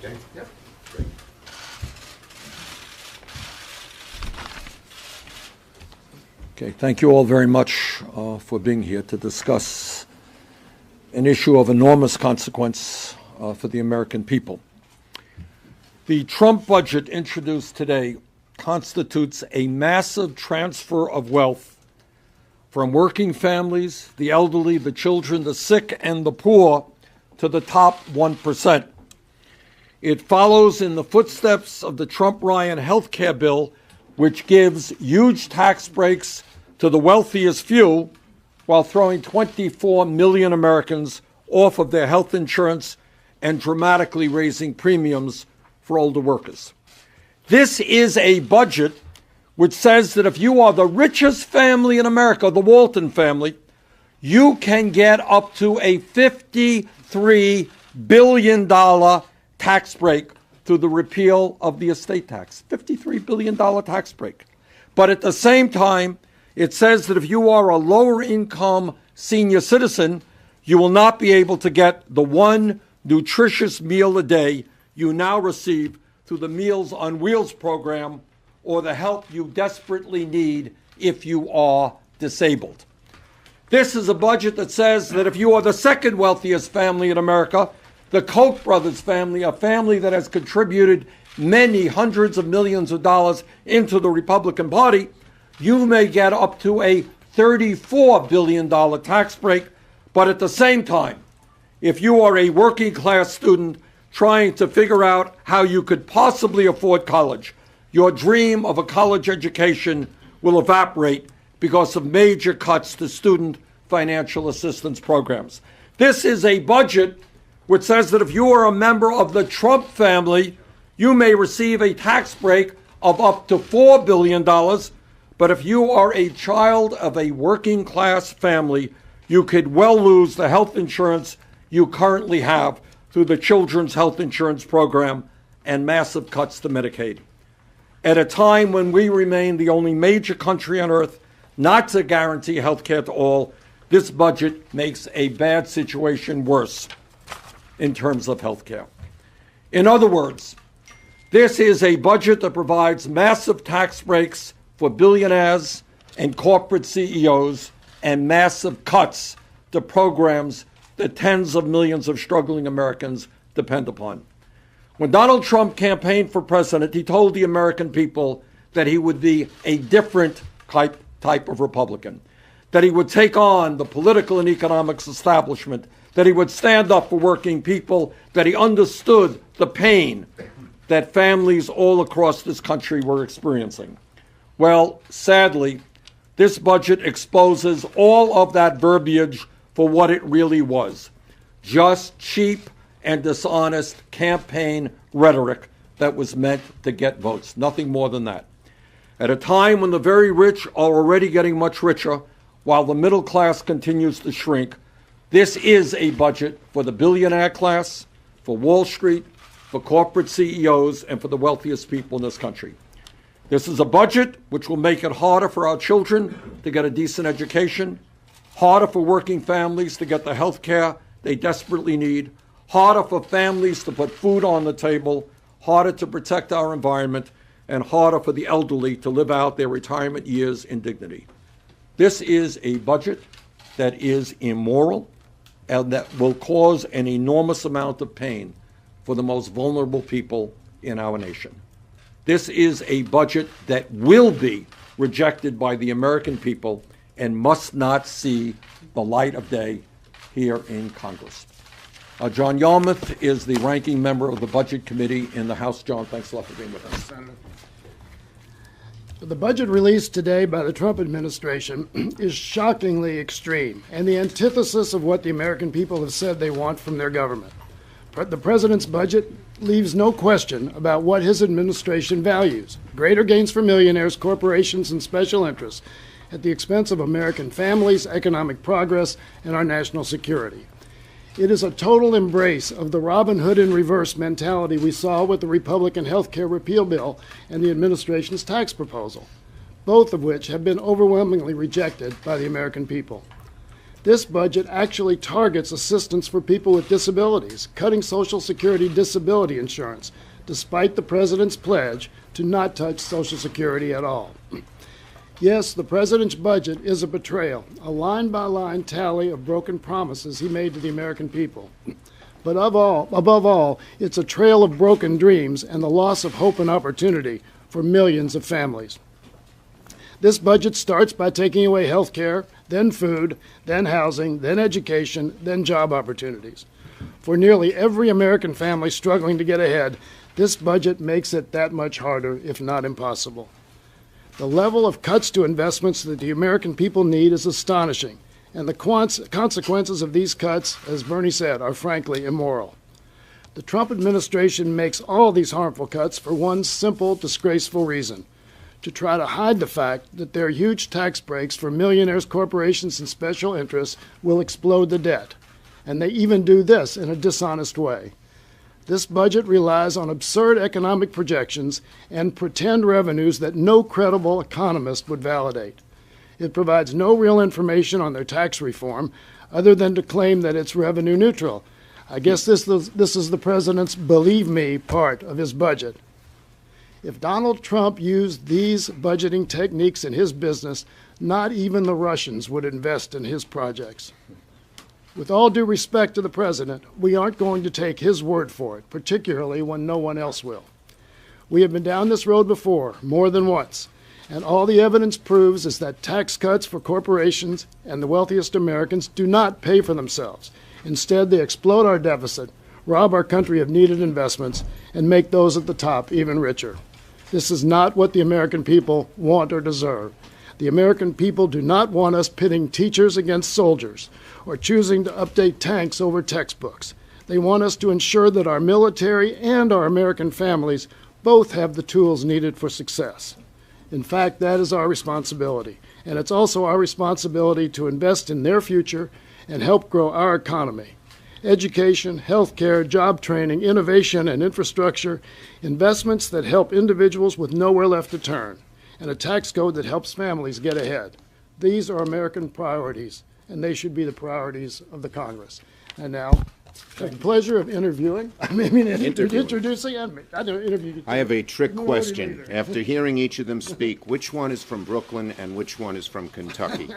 Okay, yep, great. Okay, thank you all very much for being here to discuss an issue of enormous consequence for the American people. The Trump budget introduced today constitutes a massive transfer of wealth from working families, the elderly, the children, the sick, and the poor to the top 1%. It follows in the footsteps of the Trump-Ryan health care bill, which gives huge tax breaks to the wealthiest few while throwing 24 million Americans off of their health insurance and dramatically raising premiums for older workers. This is a budget which says that if you are the richest family in America, the Walton family, you can get up to a $53 billion tax break through the repeal of the estate tax. $53 billion tax break. But at the same time, it says that if you are a lower income senior citizen, you will not be able to get the one nutritious meal a day you now receive through the Meals on Wheels program or the help you desperately need if you are disabled. This is a budget that says that if you are the second wealthiest family in America, the Koch brothers family, a family that has contributed many hundreds of millions of dollars into the Republican Party, you may get up to a $34 billion tax break. But at the same time, if you are a working class student trying to figure out how you could possibly afford college, your dream of a college education will evaporate because of major cuts to student financial assistance programs. This is a budget which says that if you are a member of the Trump family, you may receive a tax break of up to $4 billion. But if you are a child of a working class family, you could well lose the health insurance you currently have through the Children's Health Insurance Program and massive cuts to Medicaid. At a time when we remain the only major country on earth not to guarantee health care to all, this budget makes a bad situation worse in terms of health care. In other words, this is a budget that provides massive tax breaks for billionaires and corporate CEOs and massive cuts to programs that tens of millions of struggling Americans depend upon. When Donald Trump campaigned for president, he told the American people that he would be a different type of Republican, that he would take on the political and economics establishment, that he would stand up for working people, that he understood the pain that families all across this country were experiencing. Well, sadly, this budget exposes all of that verbiage for what it really was, just cheap and dishonest campaign rhetoric that was meant to get votes, nothing more than that. At a time when the very rich are already getting much richer, while the middle class continues to shrink, this is a budget for the billionaire class, for Wall Street, for corporate CEOs, and for the wealthiest people in this country. This is a budget which will make it harder for our children to get a decent education, harder for working families to get the health care they desperately need, harder for families to put food on the table, harder to protect our environment, and harder for the elderly to live out their retirement years in dignity. This is a budget that is immoral and that will cause an enormous amount of pain for the most vulnerable people in our nation. This is a budget that will be rejected by the American people and must not see the light of day here in Congress. John Yarmuth is the ranking member of the Budget Committee in the House. John, thanks a lot for being with us. The budget released today by the Trump administration is shockingly extreme and the antithesis of what the American people have said they want from their government. The president's budget leaves no question about what his administration values: greater gains for millionaires, corporations, and special interests at the expense of American families, economic progress, and our national security. It is a total embrace of the Robin Hood in reverse mentality we saw with the Republican health care repeal bill and the administration's tax proposal, both of which have been overwhelmingly rejected by the American people. This budget actually targets assistance for people with disabilities, cutting Social Security disability insurance, despite the president's pledge to not touch Social Security at all. Yes, the president's budget is a betrayal, a line-by-line tally of broken promises he made to the American people. But above all, it's a trail of broken dreams and the loss of hope and opportunity for millions of families. This budget starts by taking away health care, then food, then housing, then education, then job opportunities. For nearly every American family struggling to get ahead, this budget makes it that much harder, if not impossible. The level of cuts to investments that the American people need is astonishing, and the consequences of these cuts, as Bernie said, are frankly immoral. The Trump administration makes all these harmful cuts for one simple, disgraceful reason: to try to hide the fact that their huge tax breaks for millionaires, corporations, and special interests will explode the debt. And they even do this in a dishonest way. This budget relies on absurd economic projections and pretend revenues that no credible economist would validate. It provides no real information on their tax reform other than to claim that it's revenue neutral. I guess this is the president's "believe me" part of his budget. If Donald Trump used these budgeting techniques in his business, not even the Russians would invest in his projects. With all due respect to the president, we aren't going to take his word for it, particularly when no one else will. We have been down this road before, more than once, and all the evidence proves is that tax cuts for corporations and the wealthiest Americans do not pay for themselves. Instead, they explode our deficit, rob our country of needed investments, and make those at the top even richer. This is not what the American people want or deserve. The American people do not want us pitting teachers against soldiers or choosing to update tanks over textbooks. They want us to ensure that our military and our American families both have the tools needed for success. In fact, that is our responsibility, and it's also our responsibility to invest in their future and help grow our economy. Education, health care, job training, innovation, and infrastructure, investments that help individuals with nowhere left to turn, and a tax code that helps families get ahead. These are American priorities, and they should be the priorities of the Congress. And now, I have the pleasure of introducing, I have a trick question. After hearing each of them speak, which one is from Brooklyn and which one is from Kentucky?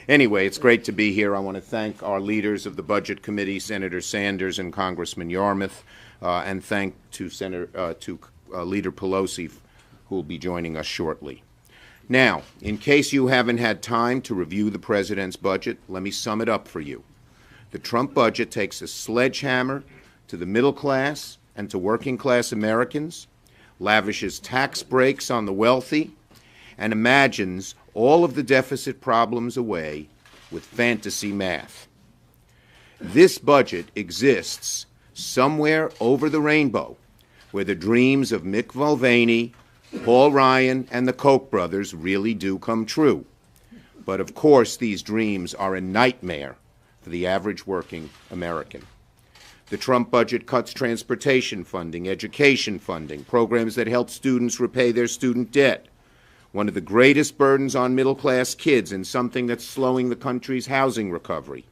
Anyway, it's great to be here. I want to thank our leaders of the Budget Committee, Senator Sanders and Congressman Yarmuth, and thank to Leader Pelosi, who will be joining us shortly. Now, in case you haven't had time to review the president's budget, let me sum it up for you. The Trump budget takes a sledgehammer to the middle class and to working class Americans, lavishes tax breaks on the wealthy, and imagines all of the deficit problems away with fantasy math. This budget exists somewhere over the rainbow, where the dreams of Mick Mulvaney, Paul Ryan, and the Koch brothers really do come true. But of course, these dreams are a nightmare for the average working American. The Trump budget cuts transportation funding, education funding, programs that help students repay their student debt, one of the greatest burdens on middle-class kids and something that's slowing the country's housing recovery.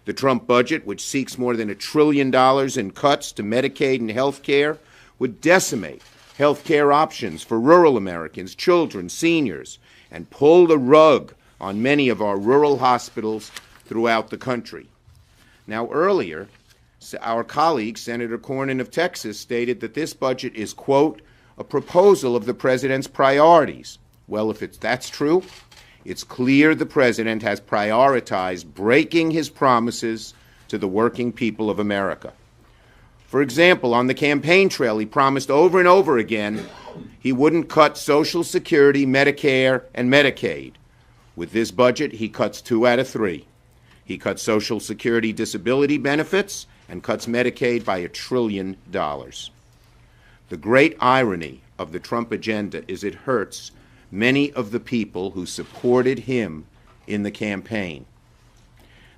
The Trump budget, which seeks more than $1 trillion in cuts to Medicaid and health care, would decimate health care options for rural Americans, children, seniors, and pull the rug on many of our rural hospitals throughout the country. Now, earlier, our colleague, Senator Cornyn of Texas, stated that this budget is, quote, a proposal of the president's priorities. Well, if that's true, it's clear the president has prioritized breaking his promises to the working people of America. For example, on the campaign trail, he promised over and over again he wouldn't cut Social Security, Medicare, and Medicaid. With this budget, he cuts 2 out of 3. He cuts Social Security disability benefits and cuts Medicaid by $1 trillion. The great irony of the Trump agenda is it hurts many of the people who supported him in the campaign.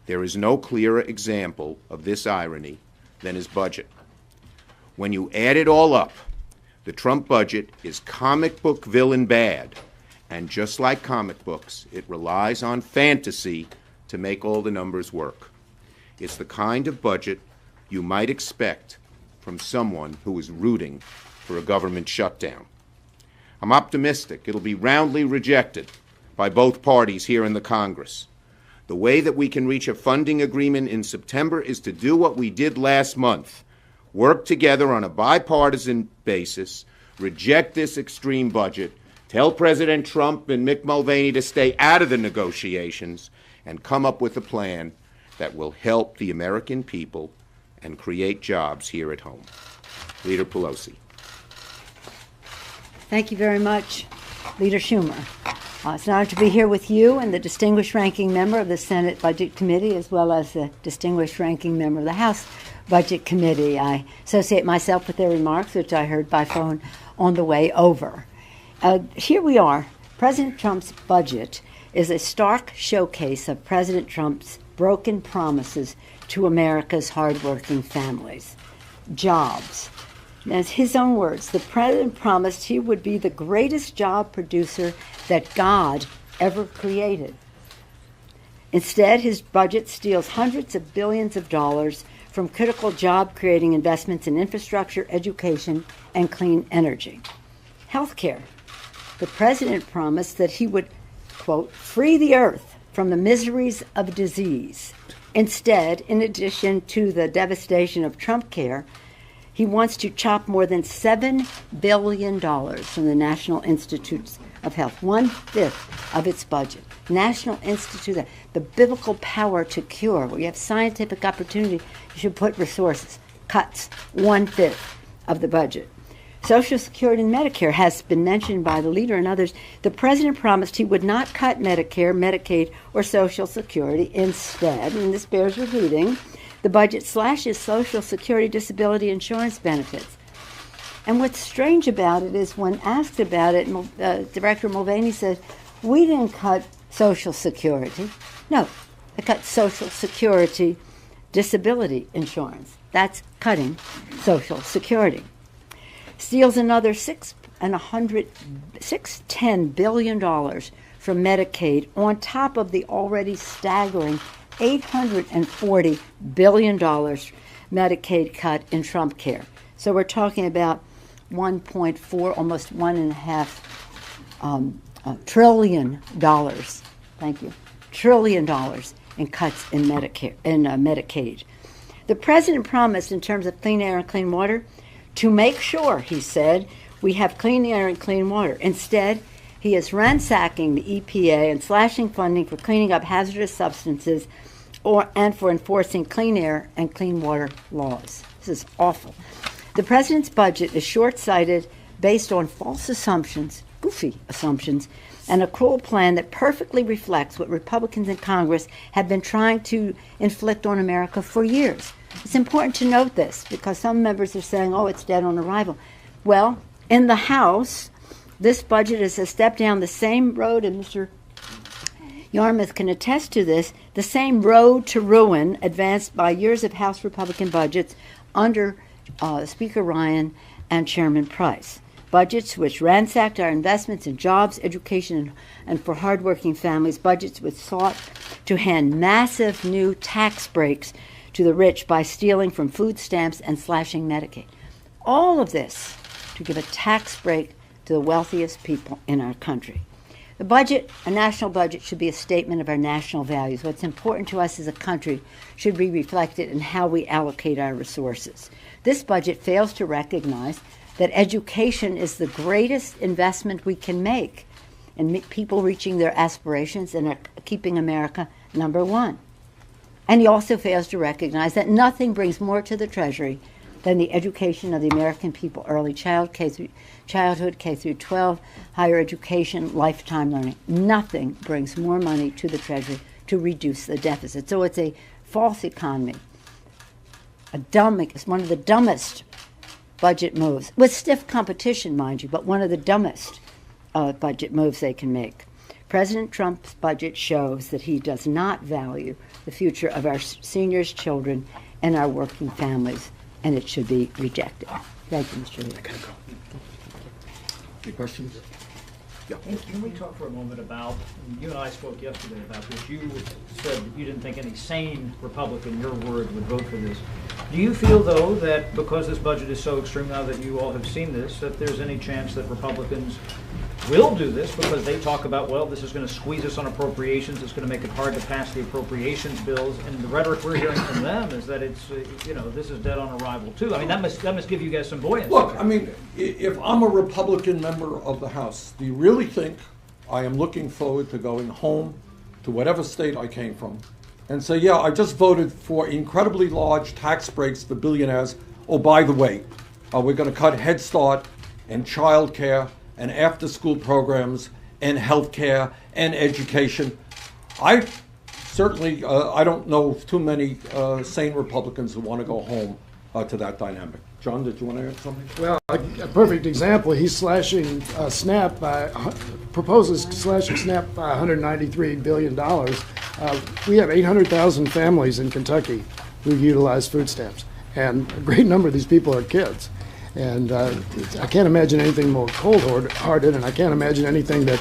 There is no clearer example of this irony than his budget. When you add it all up, the Trump budget is comic book villain bad, and just like comic books, it relies on fantasy to make all the numbers work. It's the kind of budget you might expect from someone who is rooting for a government shutdown. I'm optimistic it'll be roundly rejected by both parties here in the Congress. The way that we can reach a funding agreement in September is to do what we did last month, work together on a bipartisan basis, reject this extreme budget, tell President Trump and Mick Mulvaney to stay out of the negotiations, and come up with a plan that will help the American people and create jobs here at home. Leader Pelosi. Thank you very much, Leader Schumer. It's an honor to be here with you and the distinguished ranking member of the Senate Budget Committee, as well as the distinguished ranking member of the House Budget Committee. I associate myself with their remarks, which I heard by phone on the way over. Here we are. President Trump's budget is a stark showcase of President Trump's broken promises to America's hardworking families. Jobs. As his own words, the president promised he would be the greatest job producer that God ever created. Instead, his budget steals hundreds of billions of dollars from critical job-creating investments in infrastructure, education, and clean energy. Healthcare. The president promised that he would, quote, free the earth from the miseries of disease. Instead, in addition to the devastation of Trump care, he wants to chop more than $7 billion from the National Institutes of Health, 1/5 of its budget. National Institute, the biblical power to cure, where you have scientific opportunity, you should put resources. Cuts, 1/5 of the budget. Social Security and Medicare has been mentioned by the leader and others. The president promised he would not cut Medicare, Medicaid, or Social Security. Instead, and this bears repeating, the budget slashes Social Security disability insurance benefits. And what's strange about it is when asked about it, Director Mulvaney said, we didn't cut Social Security. No, they cut Social Security disability insurance. That's cutting Social Security. Steals another $610 billion from Medicaid on top of the already staggering $840 billion Medicaid cut in Trump care. So we're talking about 1.4, almost $1.5 trillion. Thank you. $1 trillion in cuts in Medicare in Medicaid. The president promised, in terms of clean air and clean water, to make sure, he said, we have clean air and clean water. Instead, he is ransacking the EPA and slashing funding for cleaning up hazardous substances and for enforcing clean air and clean water laws. This is awful. The president's budget is short-sighted, based on false assumptions, goofy assumptions, and a cruel plan that perfectly reflects what Republicans in Congress have been trying to inflict on America for years. It's important to note this because some members are saying, oh, it's dead on arrival. Well, in the House, this budget is a step down the same road, and Mr. Yarmouth can attest to this, the same road to ruin advanced by years of House Republican budgets under Speaker Ryan and Chairman Price. Budgets which ransacked our investments in jobs, education, and for hardworking families. Budgets which sought to hand massive new tax breaks to the rich by stealing from food stamps and slashing Medicaid. All of this to give a tax break to the wealthiest people in our country. The budget, a national budget, should be a statement of our national values. What's important to us as a country should be reflected in how we allocate our resources. This budget fails to recognize that education is the greatest investment we can make in people reaching their aspirations and keeping America number one. And he also fails to recognize that nothing brings more to the Treasury than the education of the American people, early childhood, K through 12, higher education, lifetime learning. Nothing brings more money to the Treasury to reduce the deficit. So it's a false economy. It's one of the dumbest budget moves, with stiff competition, mind you, but one of the dumbest budget moves they can make. President Trump's budget shows that he does not value the future of our seniors, children, and our working families, and it should be rejected. Thank you, Mr. Leader. Any questions? Yeah. Can we talk for a moment about, you and I spoke yesterday about this, you said that you didn't think any sane Republican, your word, would vote for this. Do you feel, though, that because this budget is so extreme now that you all have seen this, that there's any chance that Republicans will do this because they talk about, well, this is going to squeeze us on appropriations, it's going to make it hard to pass the appropriations bills, and the rhetoric we're hearing from them is that it's, this is dead on arrival, too. I mean, that must give you guys some buoyancy. Look, I mean, if I'm a Republican member of the House, do you really think I am looking forward to going home to whatever state I came from and say, yeah, I just voted for incredibly large tax breaks for billionaires. Oh, by the way, we're going to cut Head Start and child care and after-school programs and health care and education. I certainly, I don't know too many sane Republicans who want to go home to that dynamic. John, did you want to add something? Well, a perfect example, he's slashing SNAP proposes slashing SNAP by $193 billion. We have 800,000 families in Kentucky who utilize food stamps, and a great number of these people are kids. And I can't imagine anything more cold-hearted, and I can't imagine anything that,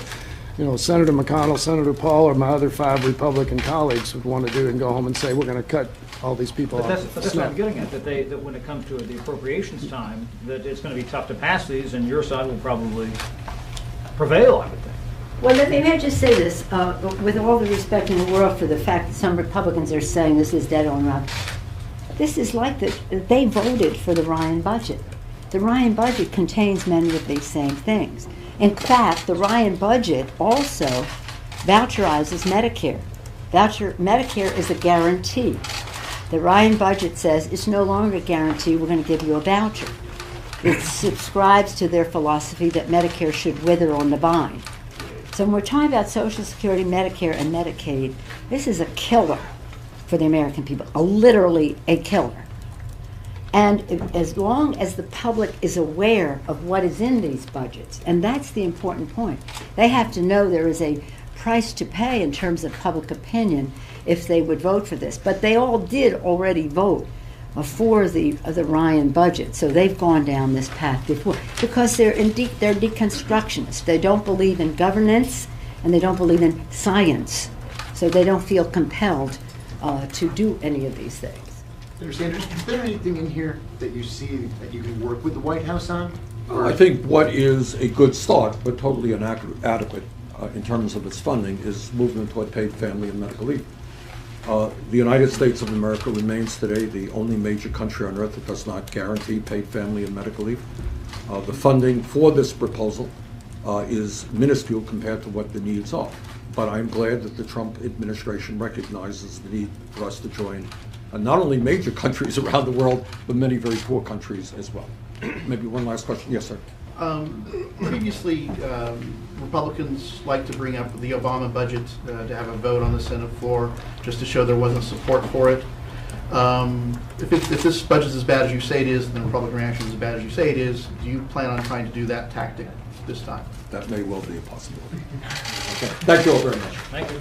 Senator McConnell, Senator Paul, or my other 5 Republican colleagues would want to do and go home and say, we're going to cut all these people But off. that's what I'm getting at, that when it comes to the appropriations time, that it's going to be tough to pass these, and your side will probably prevail, I would think. Well, let me just say this, with all the respect in the world for the fact that some Republicans are saying this is dead on arrival. This is like they voted for the Ryan budget. The Ryan budget contains many of these same things. In fact, the Ryan budget also voucherizes Medicare. Medicare is a guarantee. The Ryan budget says it's no longer a guarantee, we're going to give you a voucher. It subscribes to their philosophy that Medicare should wither on the vine. So when we're talking about Social Security, Medicare, and Medicaid, this is a killer for the American people, literally a killer. And as long as the public is aware of what is in these budgets, and that's the important point, they have to know there is a price to pay in terms of public opinion if they would vote for this. But they all did already vote for the Ryan budget, so they've gone down this path before because they're deconstructionists. They don't believe in governance and they don't believe in science, so they don't feel compelled to do any of these things. Senator Sanders, is there anything in here that you see that you can work with the White House on? I think what is a good start, but totally inadequate in terms of its funding, is movement toward paid family and medical leave. The United States of America remains today the only major country on earth that does not guarantee paid family and medical leave. The funding for this proposal is minuscule compared to what the needs are. But I'm glad that the Trump administration recognizes the need for us to join not only major countries around the world, but many very poor countries as well. Maybe one last question. Yes, sir. Previously, Republicans like to bring up the Obama budget to have a vote on the Senate floor just to show there wasn't support for it. If this budget is as bad as you say it is, and the Republican reaction is as bad as you say it is, do you plan on trying to do that tactic this time? That may well be a possibility. Okay. Thank you all very much. Thank you.